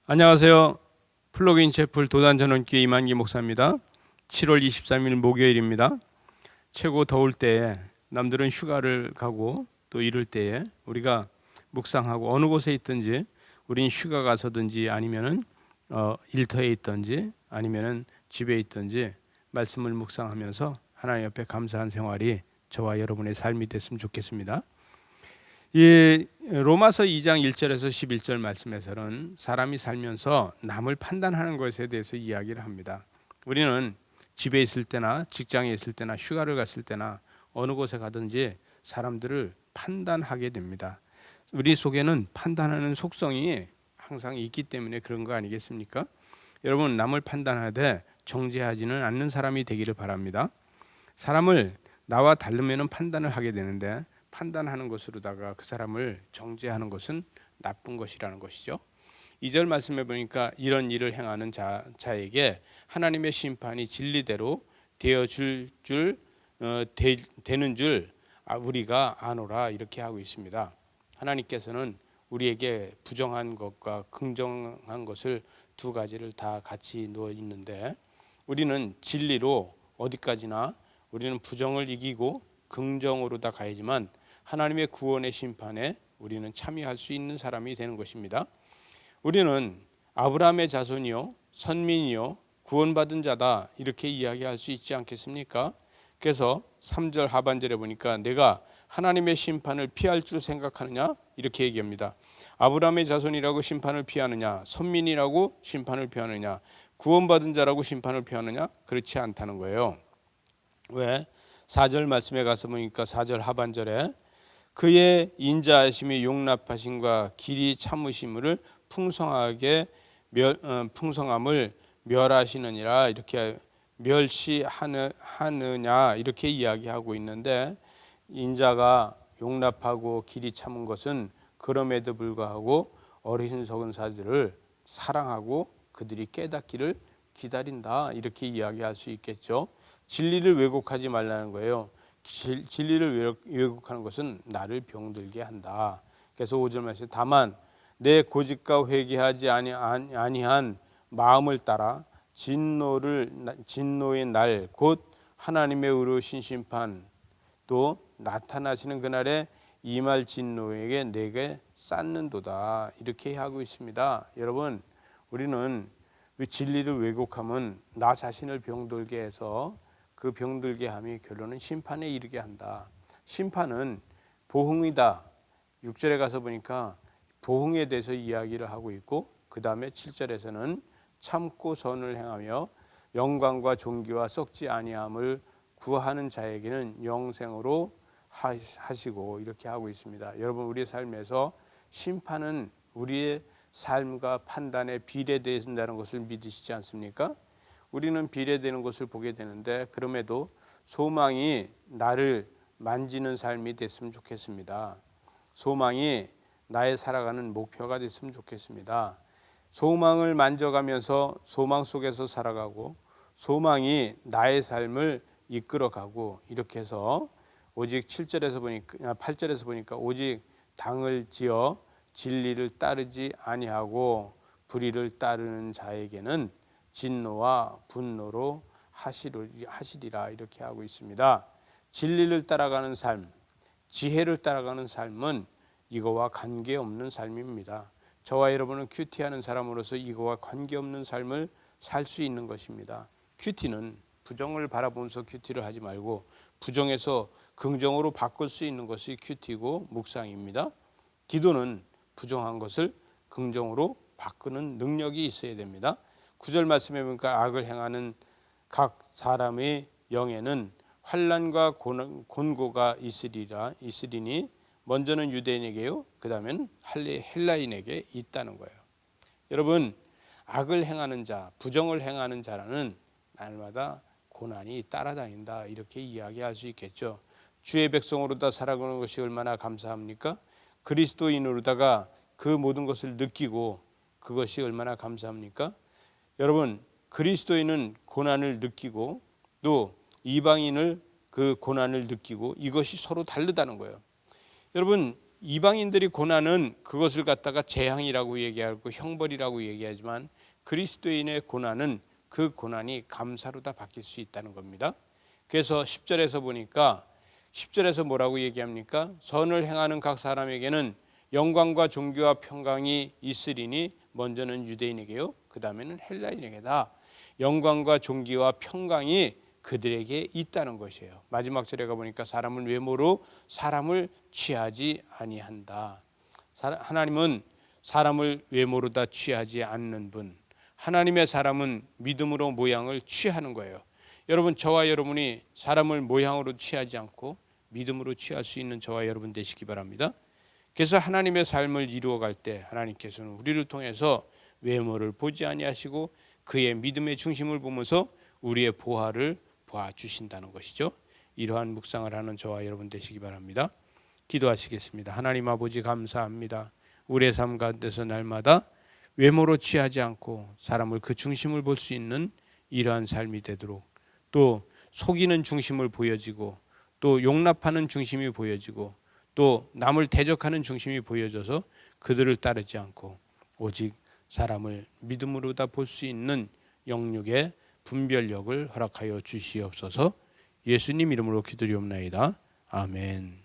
안녕하세요. 플러그인 채플 도단전원교회 이만기 목사입니다. 7월 23일 목요일입니다. 최고 더울 때에 남들은 휴가를 가고 또 이럴 때에 우리가 묵상하고 어느 곳에 있든지 우린 휴가 가서든지 아니면은 일터에 있든지 아니면은 집에 있든지 말씀을 묵상하면서 하나님 앞에 감사한 생활이 저와 여러분의 삶이 됐으면 좋겠습니다. 이 로마서 2장 1절에서 11절 말씀에서는 사람이 살면서 남을 판단하는 것에 대해서 이야기를 합니다. 우리는 집에 있을 때나 직장에 있을 때나 휴가를 갔을 때나 어느 곳에 가든지 사람들을 판단하게 됩니다. 우리 속에는 판단하는 속성이 항상 있기 때문에 그런 거 아니겠습니까? 여러분, 남을 판단하되 정죄하지는 않는 사람이 되기를 바랍니다. 사람을 나와 다르면 판단을 하게 되는데 판단하는 것으로다가 그 사람을 정죄하는 것은 나쁜 것이라는 것이죠. 2절 말씀해 보니까 이런 일을 행하는 자에게 하나님의 심판이 진리대로 되는 줄 우리가 아노라 이렇게 하고 있습니다. 하나님께서는 우리에게 부정한 것과 긍정한 것을 두 가지를 다 같이 놓아 있는데 우리는 진리로 어디까지나 우리는 부정을 이기고 긍정으로 다 가야지만 하나님의 구원의 심판에 우리는 참여할 수 있는 사람이 되는 것입니다. 우리는 아브라함의 자손이요 선민이요 구원받은 자다 이렇게 이야기할 수 있지 않겠습니까? 그래서 3절 하반절에 보니까 내가 하나님의 심판을 피할 줄 생각하느냐 이렇게 얘기합니다. 아브라함의 자손이라고 심판을 피하느냐, 선민이라고 심판을 피하느냐, 구원받은 자라고 심판을 피하느냐? 그렇지 않다는 거예요. 왜? 4절 말씀에 가서 보니까 4절 하반절에 그의 인자하심이 용납하심과 길이 참으심을 풍성함을 멸하시느니라 이렇게 멸시하느냐 이렇게 이야기하고 있는데 인자가 용납하고 길이 참은 것은 그럼에도 불구하고 어리석은 자들을 사랑하고 그들이 깨닫기를 기다린다 이렇게 이야기할 수 있겠죠. 진리를 왜곡하지 말라는 거예요. 진리를 왜곡하는 것은 나를 병들게 한다. 그래서 5절 말씀 다만 내 고집과 회개하지 아니한 마음을 따라 진노의 날 곧 하나님의 의로우신 심판 또 나타나시는 그날에 임할 진노에게 내게 쌓는도다 이렇게 하고 있습니다. 여러분 우리는 진리를 왜곡하면 나 자신을 병들게 해서 그 병들게 함이 결론은 심판에 이르게 한다. 심판은 보응이다. 6절에 가서 보니까 보응에 대해서 이야기를 하고 있고 그 다음에 7절에서는 참고 선을 행하며 영광과 존귀와 썩지 아니함을 구하는 자에게는 영생으로 하시고 이렇게 하고 있습니다. 여러분 우리의 삶에서 심판은 우리의 삶과 판단에 비례된다는 것을 믿으시지 않습니까? 우리는 비례되는 것을 보게 되는데 그럼에도 소망이 나를 만지는 삶이 됐으면 좋겠습니다. 소망이 나의 살아가는 목표가 됐으면 좋겠습니다. 소망을 만져가면서 소망 속에서 살아가고 소망이 나의 삶을 이끌어가고 이렇게 해서 오직 8절에서 보니까 오직 당을 지어 진리를 따르지 아니하고 불의를 따르는 자에게는 진노와 분노로 하시리라 이렇게 하고 있습니다. 진리를 따라가는 삶, 지혜를 따라가는 삶은 이거와 관계없는 삶입니다. 저와 여러분은 큐티하는 사람으로서 이거와 관계없는 삶을 살 수 있는 것입니다. 큐티는 부정을 바라보면서 큐티를 하지 말고 부정에서 긍정으로 바꿀 수 있는 것이 큐티고 묵상입니다. 기도는 부정한 것을 긍정으로 바꾸는 능력이 있어야 됩니다. 9절 말씀해 보니까 악을 행하는 각 사람의 영에는 환난과 곤고가 있으리니 먼저는 유대인에게요 그 다음엔 헬라인에게 있다는 거예요. 여러분 악을 행하는 자 부정을 행하는 자라는 날마다 고난이 따라다닌다 이렇게 이야기할 수 있겠죠. 주의 백성으로다 살아가는 것이 얼마나 감사합니까? 그리스도인으로다가 그 모든 것을 느끼고 그것이 얼마나 감사합니까? 여러분 그리스도인은 고난을 느끼고 또 이방인을 그 고난을 느끼고 이것이 서로 다르다는 거예요. 여러분 이방인들이 고난은 그것을 갖다가 재앙이라고 얘기하고 형벌이라고 얘기하지만 그리스도인의 고난은 그 고난이 감사로 다 바뀔 수 있다는 겁니다. 그래서 10절에서 보니까 10절에서 뭐라고 얘기합니까? 선을 행하는 각 사람에게는 영광과 존귀와 평강이 있으리니 먼저는 유대인에게요, 그 다음에는 헬라인에게다. 영광과 존귀와 평강이 그들에게 있다는 것이에요. 마지막 절에 가보니까 사람은 외모로 사람을 취하지 아니한다. 하나님은 사람을 외모로 다 취하지 않는 분, 하나님의 사람은 믿음으로 모양을 취하는 거예요. 여러분, 저와 여러분이 사람을 모양으로 취하지 않고 믿음으로 취할 수 있는 저와 여러분 되시기 바랍니다. 그래서 하나님의 삶을 이루어갈 때 하나님께서는 우리를 통해서 외모를 보지 아니하시고 그의 믿음의 중심을 보면서 우리의 보화를 보아주신다는 것이죠. 이러한 묵상을 하는 저와 여러분 되시기 바랍니다. 기도하시겠습니다. 하나님 아버지, 감사합니다. 우리의 삶 가운데서 날마다 외모로 취하지 않고 사람을 그 중심을 볼 수 있는 이러한 삶이 되도록, 또 속이는 중심을 보여지고 또 용납하는 중심이 보여지고 또 남을 대적하는 중심이 보여져서 그들을 따르지 않고 오직 사람을 믿음으로 다 볼 수 있는 영육의 분별력을 허락하여 주시옵소서. 예수님 이름으로 기도리옵나이다. 아멘.